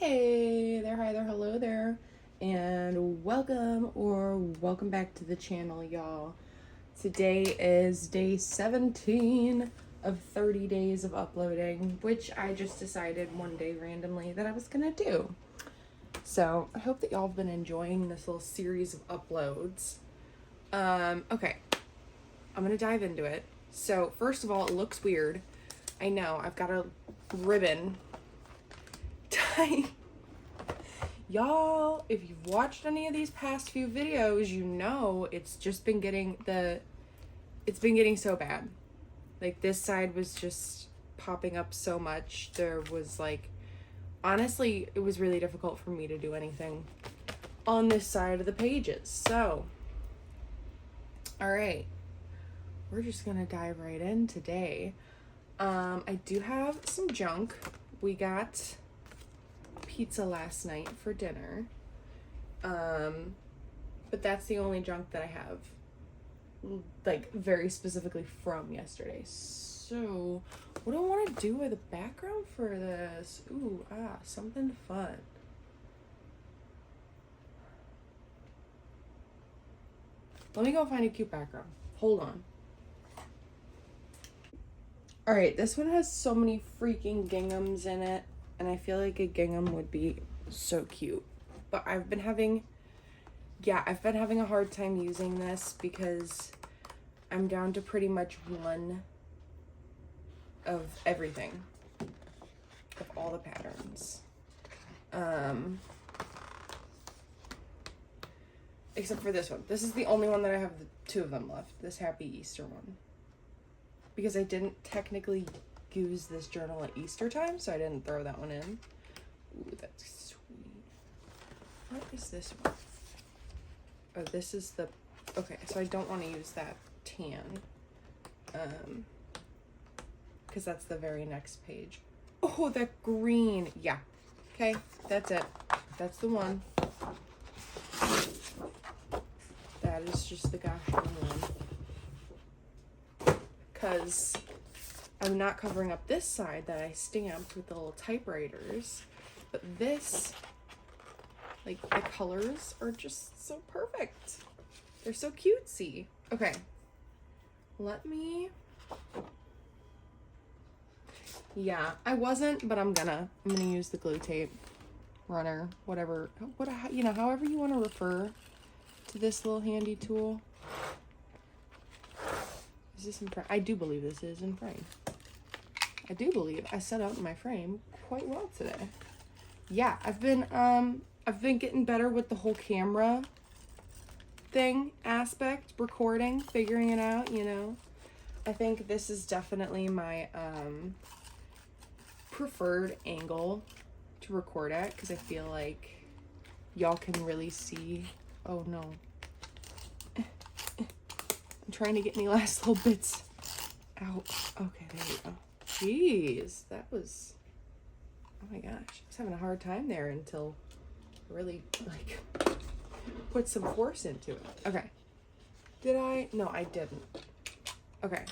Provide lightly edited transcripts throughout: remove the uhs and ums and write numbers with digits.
Hey there, hi there, hello there, and welcome back to the channel, y'all. Today is day 17 of 30 days of uploading, which I just decided one day randomly that I was gonna do. So I hope that y'all have been enjoying this little series of uploads. Okay, I'm gonna dive into it. So first of all, it looks weird. I know, I've got a ribbon tie. Y'all, if you've watched any of these past few videos, you know it's just been getting so bad. Like, this side was just popping up so much. There was honestly, it was really difficult for me to do anything on this side of the pages. So, all right, we're just gonna dive right in today. I do have some junk. We got pizza last night for dinner, but that's the only junk that I have, like, very specifically from yesterday. So what do I want to do with the background for this? Something fun. Let me go find a cute background. Hold on. All right, this one has so many freaking ginghams in it, and I feel like a gingham would be so cute. But I've been having a hard time using this because I'm down to pretty much one of everything, of all the patterns. Except for this one. This is the only one that I have two of them left, this Happy Easter one. Because I didn't technically use this journal at Easter time, so I didn't throw that one in. Ooh, that's sweet. What is this one? Oh, this is the... Okay, so I don't want to use that tan. Because that's the very next page. Oh, that green. Yeah. Okay, that's it. That's the one. That is just the gosh darn one. Because I'm not covering up this side that I stamped with the little typewriters, but this, like, the colors are just so perfect. They're so cutesy. Okay, let me, yeah, I wasn't, but I'm gonna use the glue tape runner, whatever, however you want to refer to this little handy tool. Is this in frame? I do believe this is in frame. I do believe I set up my frame quite well today. Yeah, I've been getting better with the whole camera thing aspect, recording, figuring it out, you know. I think this is definitely my preferred angle to record at, because I feel like y'all can really see. Oh no. I'm trying to get any last little bits out. Okay, there we go. Jeez, that was, oh my gosh, I was having a hard time there until I really, like, put some force into it. Okay. Did I? No, I didn't. Okay.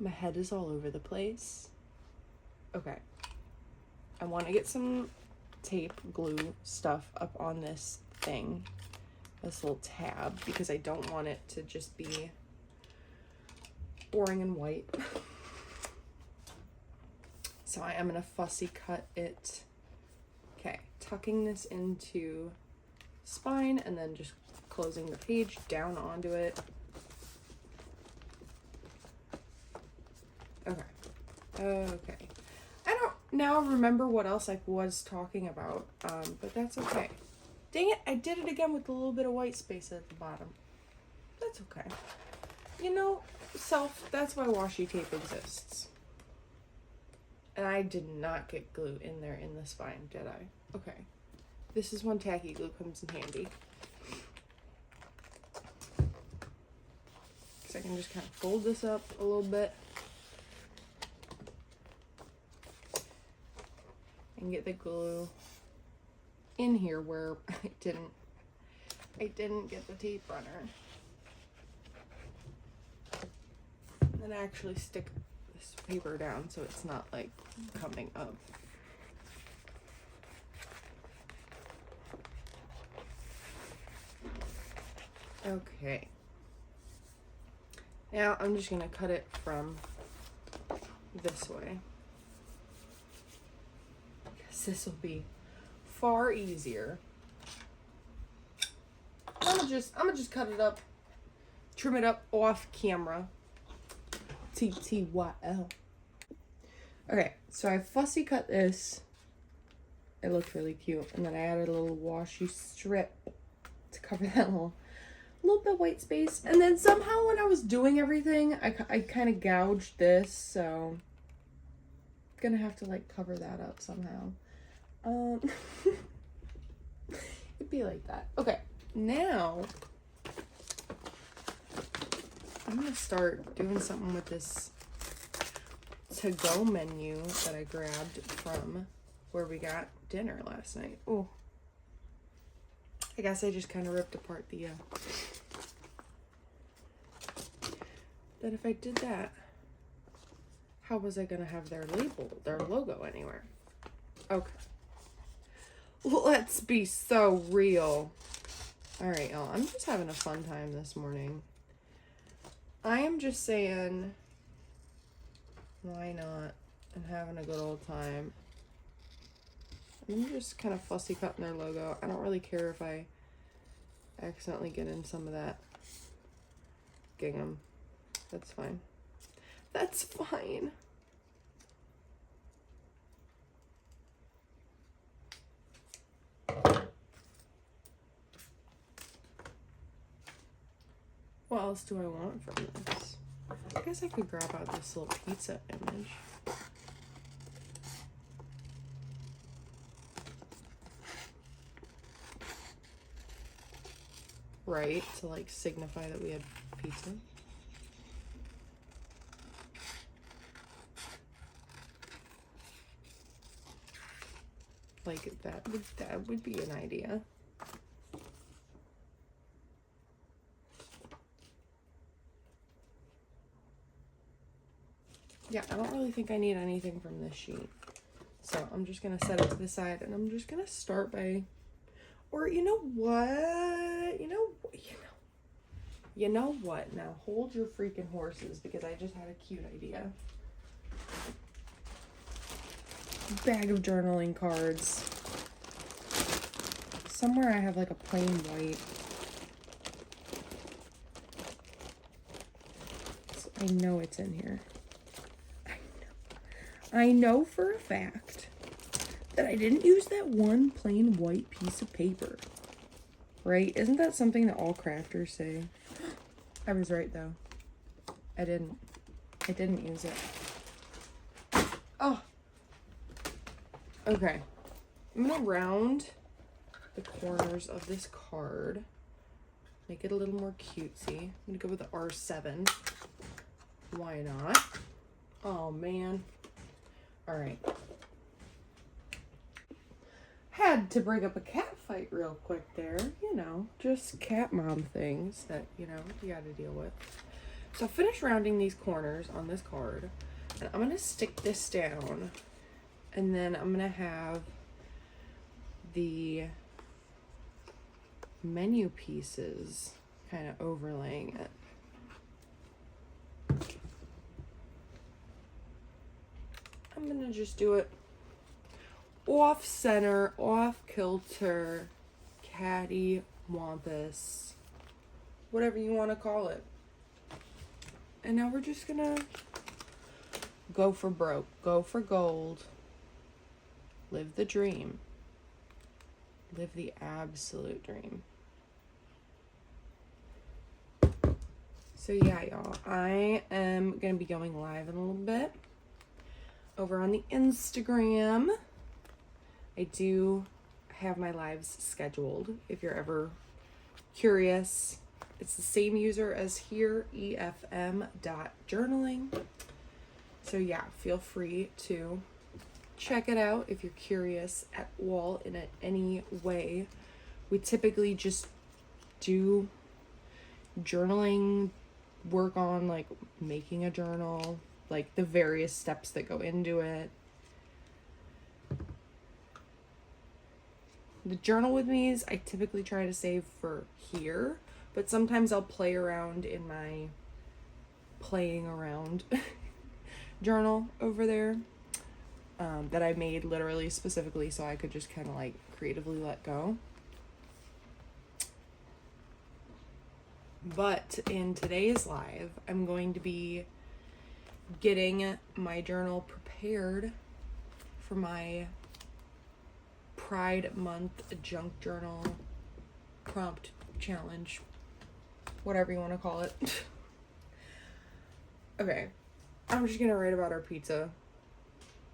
My head is all over the place. Okay. I want to get some tape, glue stuff up on this thing, this little tab, because I don't want it to just be boring and white. So I am gonna fussy cut it. Okay, tucking this into spine and then just closing the page down onto it. Okay. I don't now remember what else I was talking about, but that's okay. Dang it, I did it again with a little bit of white space at the bottom. That's okay. You know, that's why washi tape exists. And I did not get glue in there in the spine, did I? Okay. This is when tacky glue comes in handy. Because I can just kind of fold this up a little bit. And get the glue in here where I didn't get the tape runner. And then actually stick this paper down so it's not like coming up. Okay. Now I'm just gonna cut it from this way. Because this will be far easier. I'm gonna just cut it up, trim it up off camera. TTYL. Okay, so I fussy cut this. It looked really cute. And then I added a little washi strip to cover that little bit of white space. And then somehow when I was doing everything, I kind of gouged this. So I'm gonna have to like cover that up somehow. It'd be like that. Okay, now I'm gonna start doing something with this to-go menu that I grabbed from where we got dinner last night. Oh, I guess I just kind of ripped apart the that if I did that, how was I gonna have their logo anywhere? Okay, let's be so real. All right, y'all, I'm just having a fun time this morning. I am just saying, why not? And having a good old time. I'm just kind of fussy cutting their logo. I don't really care if I accidentally get in some of that gingham. That's fine. That's fine. What else do I want from this? I guess I could grab out this little pizza image. Right, to like signify that we had pizza. Like that would be an idea. Yeah, I don't really think I need anything from this sheet. So I'm just gonna set it to the side and I'm just gonna start by, or you know what? You know what? Now hold your freaking horses because I just had a cute idea. Bag of journaling cards. Somewhere I have like a plain white. So I know it's in here. I know for a fact that I didn't use that one plain white piece of paper. Right? Isn't that something that all crafters say? I was right though. I didn't use it. Oh. Okay. I'm gonna round the corners of this card. Make it a little more cutesy. I'm gonna go with the R7. Why not? Oh man. Alright. Had to bring up a cat fight real quick there. You know, just cat mom things that, you know, you gotta deal with. So I finished rounding these corners on this card. And I'm gonna stick this down. And then I'm gonna have the menu pieces kind of overlaying it. I'm gonna just do it off center, off kilter, catty, wampus, whatever you want to call it. And now we're just gonna go for broke, go for gold, live the dream, live the absolute dream. So yeah, y'all, I am gonna be going live in a little bit over on the Instagram. I do have my lives scheduled if you're ever curious. It's the same user as here, efm.journaling. So yeah, feel free to check it out if you're curious at all in any way. We typically just do journaling, work on like making a journal, like the various steps that go into it. The journal with me's I typically try to save for here, but sometimes I'll play around in my playing around journal over there, that I made literally specifically so I could just kind of like creatively let go. But in today's live, I'm going to be getting my journal prepared for my Pride Month junk journal prompt challenge, whatever you want to call it. Okay, I'm just gonna write about our pizza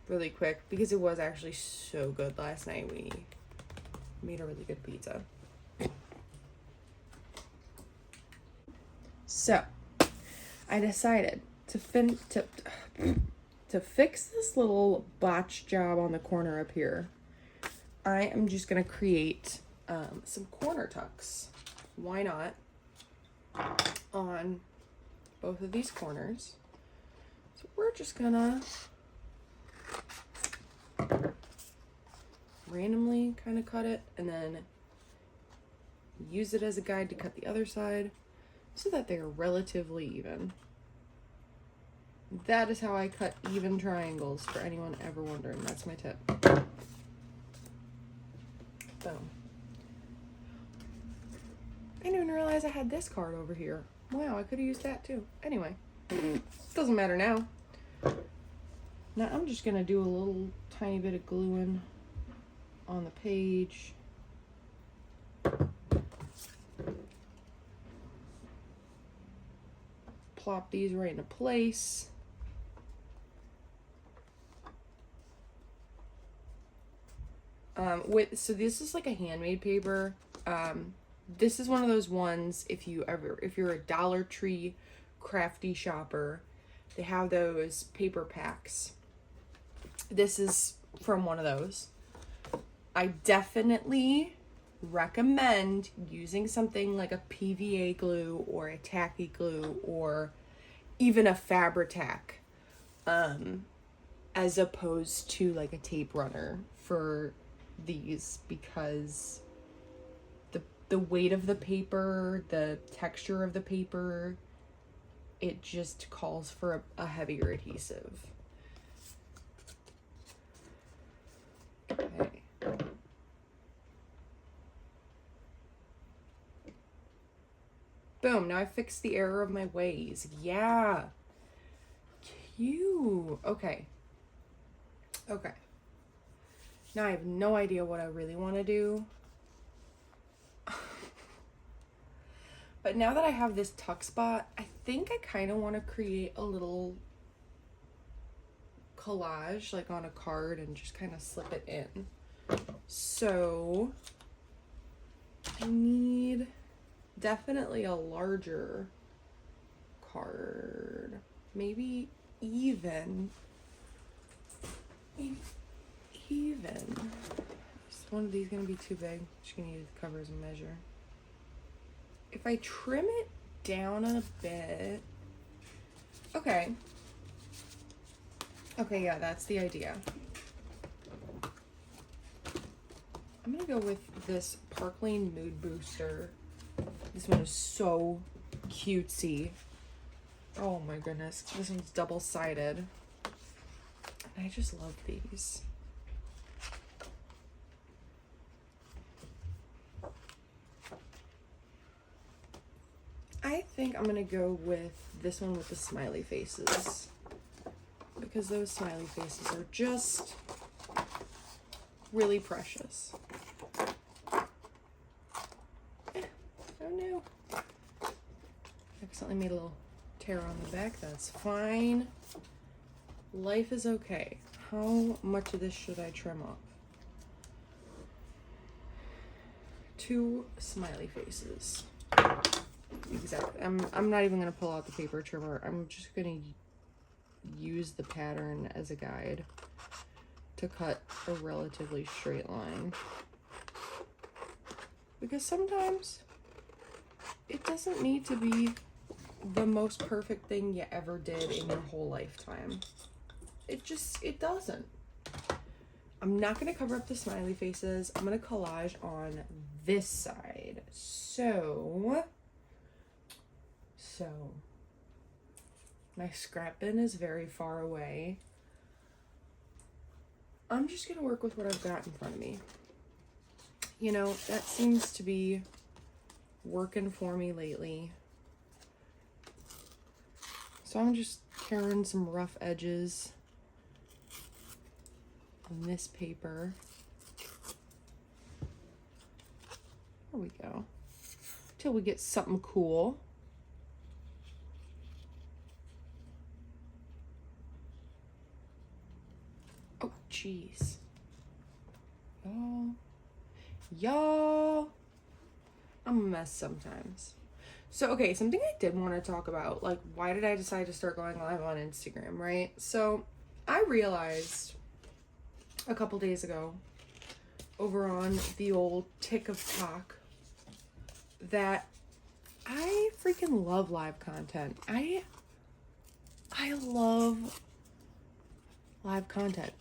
really quick because it was actually so good last night. We made a really good pizza. So I decided to fix this little botch job on the corner up here. I am just gonna create some corner tucks. Why not? On both of these corners. So we're just gonna randomly kind of cut it and then use it as a guide to cut the other side so that they're relatively even. That is how I cut even triangles, for anyone ever wondering. That's my tip. Boom. I didn't even realize I had this card over here. Wow, I could have used that too. Anyway, doesn't matter now. Now I'm just gonna do a little tiny bit of gluing on the page. Plop these right into place. So this is like a handmade paper. This is one of those ones, if you're a Dollar Tree crafty shopper, they have those paper packs. This is from one of those. I definitely recommend using something like a PVA glue or a tacky glue or even a Fabri-Tac, as opposed to like a tape runner for these, because the weight of the paper, the texture of the paper, it just calls for a heavier adhesive. Okay. Boom, now I fixed the error of my ways. Yeah. Cute. Okay. Okay. Now I have no idea what I really want to do. But now that I have this tuck spot, I think I kind of want to create a little collage, like on a card, and just kind of slip it in. So I need definitely a larger card. Maybe even. Is one of these gonna be too big? Just gonna use the cover as a measure. If I trim it down a bit. Okay. Okay, yeah, that's the idea. I'm gonna go with this Parkland Mood Booster. This one is so cutesy. Oh my goodness. This one's double-sided. And I just love these. I think I'm gonna go with this one with the smiley faces, because those smiley faces are just really precious. Oh no. Accidentally made a little tear on the back. That's fine. Life is okay. How much of this should I trim off? 2 smiley faces. Exactly. I'm not even gonna pull out the paper trimmer. I'm just gonna use the pattern as a guide to cut a relatively straight line, because sometimes it doesn't need to be the most perfect thing you ever did in your whole lifetime. It doesn't. I'm not going to cover up the smiley faces. I'm going to collage on this side. So my scrap bin is very far away. I'm just going to work with what I've got in front of me. You know, that seems to be working for me lately. So I'm just carrying some rough edges on this paper. There we go. Till we get something cool. Oh, jeez. Y'all, I'm a mess sometimes. So, okay, something I did want to talk about, like, why did I decide to start going live on Instagram, right? So, I realized a couple days ago over on the old TikTok that I freaking love live content. I love live content.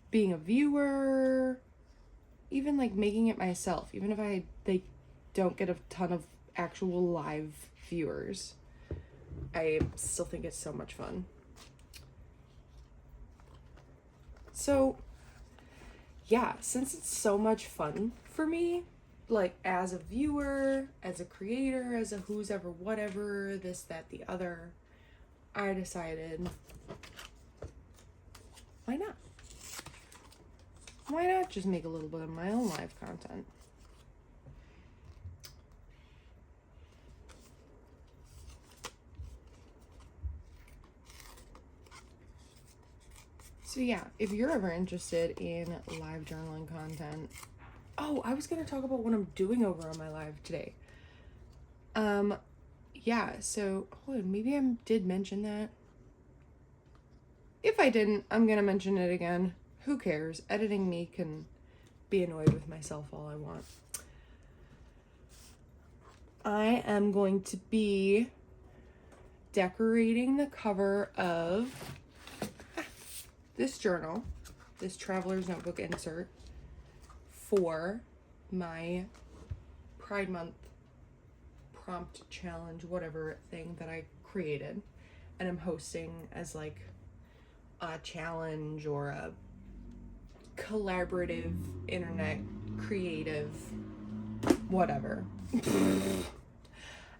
Being a viewer, even like making it myself, even if they don't get a ton of actual live viewers, I still think it's so much fun. So yeah, since it's so much fun for me, like as a viewer, as a creator, as a who's ever whatever, this, that, the other, I decided, why not? Why not just make a little bit of my own live content? So yeah, if you're ever interested in live journaling content, oh, I was going to talk about what I'm doing over on my live today. Yeah, so, hold on, maybe I did mention that. If I didn't, I'm going to mention it again. Who cares? Editing me can be annoyed with myself all I want. I am going to be decorating the cover of this journal, this Traveler's Notebook insert, for my Pride Month prompt challenge, whatever thing that I created. And I'm hosting as like a challenge or a collaborative internet creative whatever. I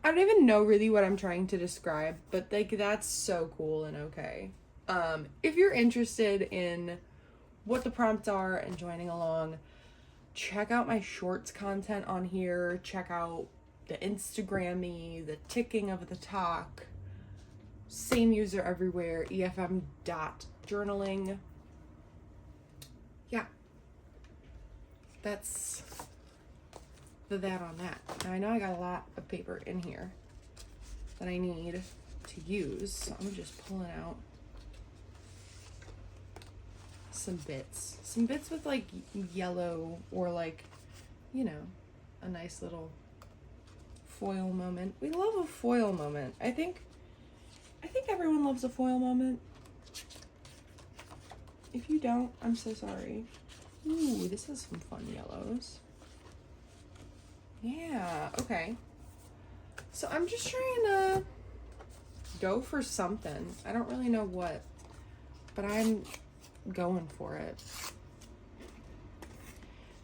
don't even know really what I'm trying to describe, but like that's so cool and okay. If you're interested in what the prompts are and joining along, check out my shorts content on here. Check out the Instagram-y, the ticking of the talk. Same user everywhere, efm.journaling. Yeah. That's that on that. Now I know I got a lot of paper in here that I need to use, so I'm just pulling out some bits with like yellow or like, you know, a nice little foil moment. We love a foil moment. I think everyone loves a foil moment. If you don't, I'm so sorry. Ooh, this has some fun yellows. Yeah, okay. So I'm just trying to go for something. I don't really know what, but I'm going for it.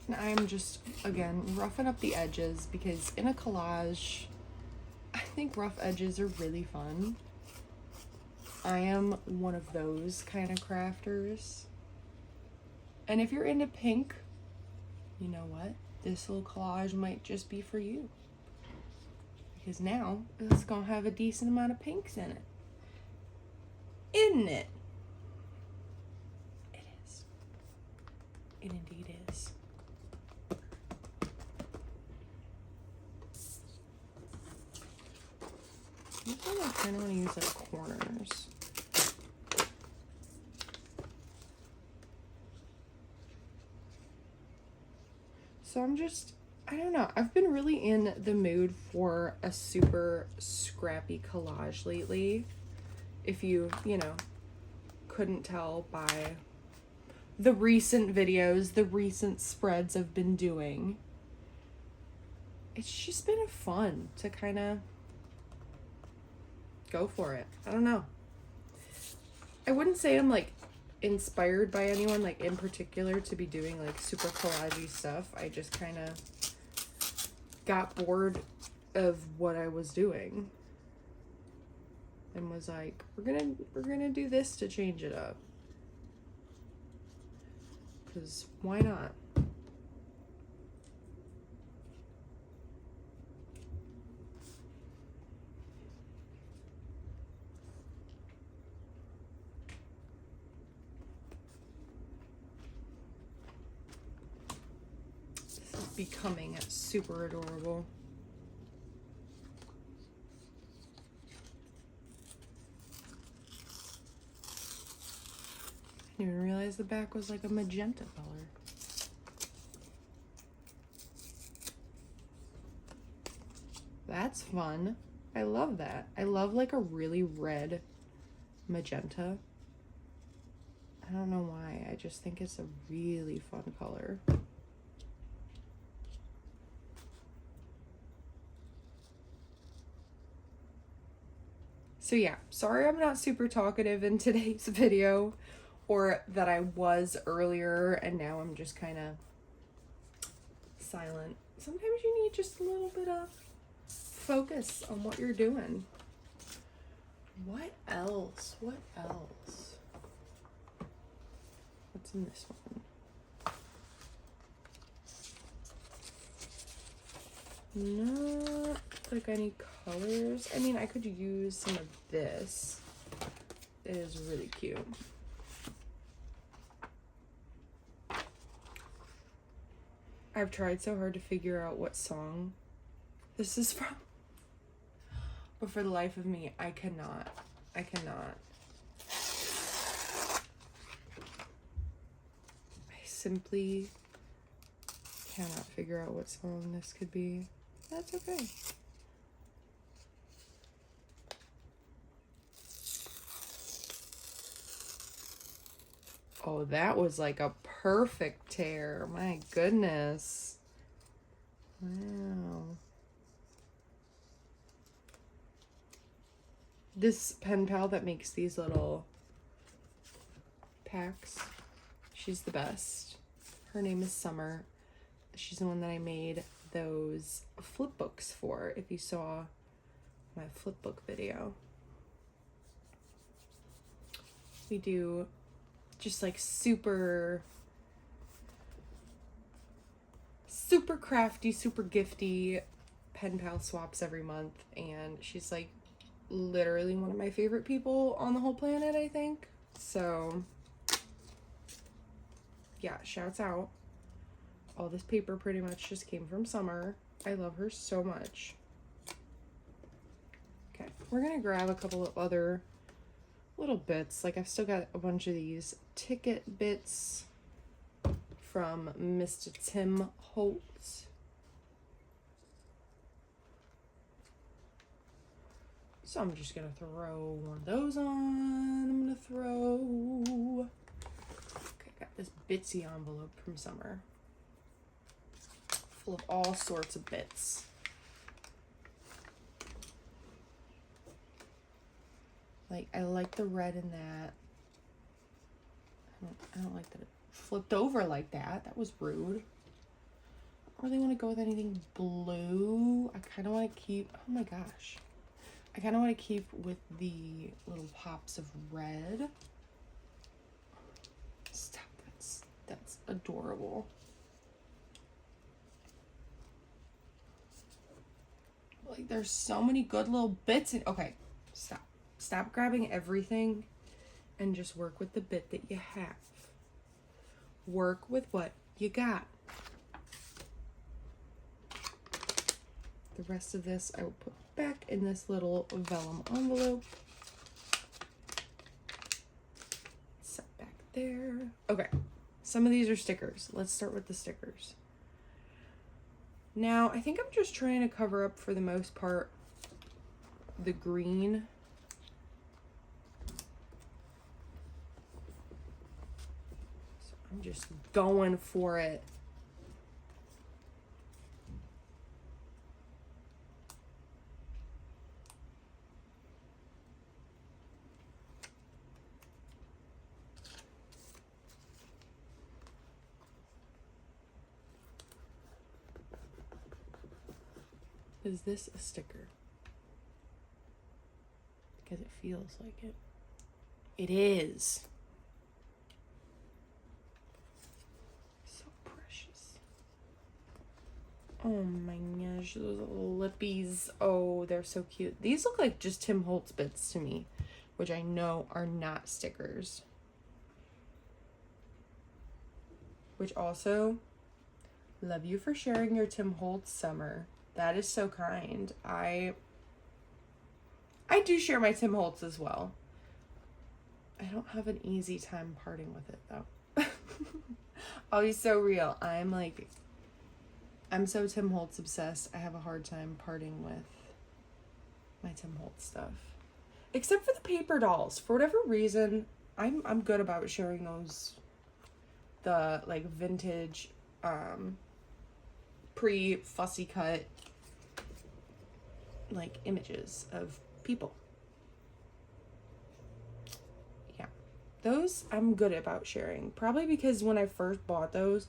And I'm just, again, roughing up the edges because in a collage, I think rough edges are really fun. I am one of those kind of crafters. And if you're into pink, you know what? This little collage might just be for you. Because now it's gonna have a decent amount of pinks in it. Isn't it? It is. It indeed is. I think I kind of want to use like corners. So I'm just I don't know. I've been really in the mood for a super scrappy collage lately. If you couldn't tell by the recent videos, the recent spreads I've been doing. It's just been fun to kind of go for it. I don't know. I wouldn't say I'm like inspired by anyone like in particular to be doing like super collagey stuff. I just kind of got bored of what I was doing and was like, we're gonna do this to change it up, because why not? This is becoming super adorable. I didn't even realize the back was like a magenta color. That's fun. I love that. I love like a really red magenta. I don't know why. I just think it's a really fun color. So yeah, sorry I'm not super talkative in today's video, or that I was earlier and now I'm just kind of silent. Sometimes you need just a little bit of focus on what you're doing. What else? What else? What's in this one? Not like any colors. I mean, I could use some of this. It is really cute. I've tried so hard to figure out what song this is from, but for the life of me, I cannot. I simply cannot figure out what song this could be. That's okay. Oh, that was like a perfect tear. My goodness. Wow. This pen pal that makes these little packs, she's the best. Her name is Summer. She's the one that I made those flip books for, if you saw my flip book video. We do just like super crafty, super gifty pen pal swaps every month, and she's like literally one of my favorite people on the whole planet, I think. So yeah, shouts out. All this paper pretty much just came from Summer. I love her so much. Okay, we're gonna grab a couple of other little bits. Like, I've still got a bunch of these ticket bits from Mr. Tim Holtz. So I'm just gonna throw one of those on. I'm gonna throw, okay, got this Bitsy envelope from Summer, full of all sorts of bits. Like, I like the red in that. I don't like that it flipped over like that. That was rude. I don't really want to go with anything blue. I kind of want to keep, oh my gosh. I kind of want to keep with the little pops of red. Stop, that's adorable. Like, there's so many good little bits in, okay, stop grabbing everything and just work with the bit that you have. Work with what you got. The rest of this I will put back in this little vellum envelope. Set back there. Okay, some of these are stickers. Let's start with the stickers. Now, I think I'm just trying to cover up, for the most part, the green. So I'm just going for it. Is this a sticker? Because it feels like it. It is. So precious. Oh my gosh, those little lippies. Oh, they're so cute. These look like just Tim Holtz bits to me, which I know are not stickers. Which also, love you for sharing your Tim Holtz summer. That is so kind. I do share my Tim Holtz as well. I don't have an easy time parting with it though. I'll be so real. I'm so Tim Holtz obsessed. I have a hard time parting with my Tim Holtz stuff. Except for the paper dolls. For whatever reason, I'm good about sharing those, the like vintage pre-fussy cut like images of people. Yeah, those I'm good about sharing, probably because when I first bought those,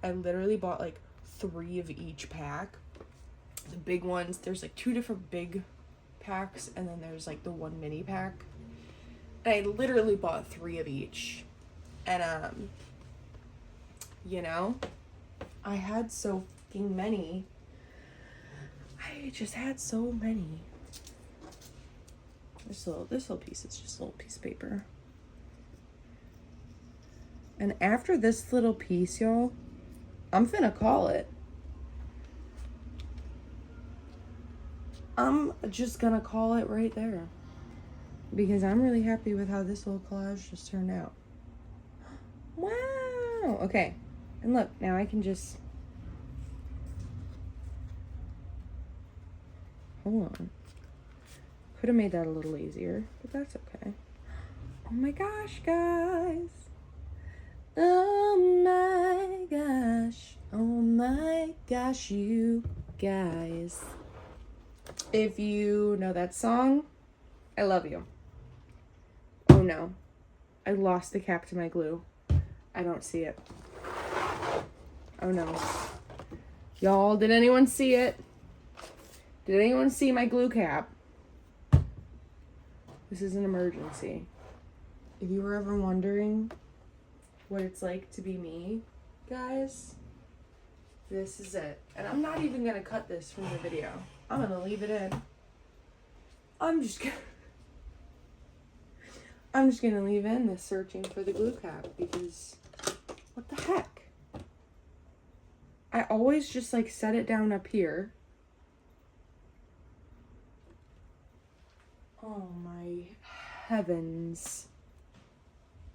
I literally bought like 3 of each pack. The big ones, there's like 2 different big packs, and then there's like the 1 mini pack, and I literally bought 3 of each. And you know, I had so fucking many. I just had so many. This little piece is just a little piece of paper. And after this little piece, y'all, I'm finna call it. I'm just gonna call it right there. Because I'm really happy with how this little collage just turned out. Wow! Okay. And look, now I can just... Hold on. Could have made that a little easier, but that's okay. Oh my gosh, guys. Oh my gosh. Oh my gosh, you guys. If you know that song, I love you. Oh no. I lost the cap to my glue. I don't see it. Oh no. Y'all, did anyone see it? Did anyone see my glue cap? This is an emergency. If you were ever wondering what it's like to be me, guys, this is it. And I'm not even gonna cut this from the video. I'm gonna leave it in. I'm just gonna leave in this searching for the glue cap, because what the heck? I always just like set it down up here. Oh my heavens.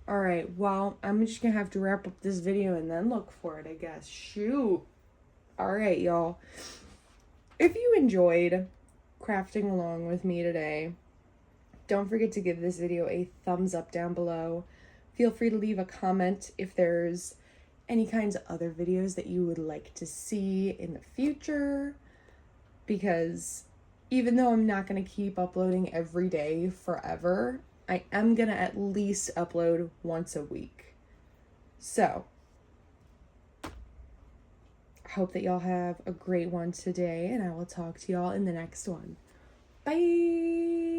Alright, well, I'm just gonna have to wrap up this video and then look for it, I guess. Shoot. Alright, y'all. If you enjoyed crafting along with me today, don't forget to give this video a thumbs up down below. Feel free to leave a comment if there's any kinds of other videos that you would like to see in the future, because even though I'm not going to keep uploading every day forever, I am going to at least upload once a week. So, I hope that y'all have a great one today, and I will talk to y'all in the next one. Bye!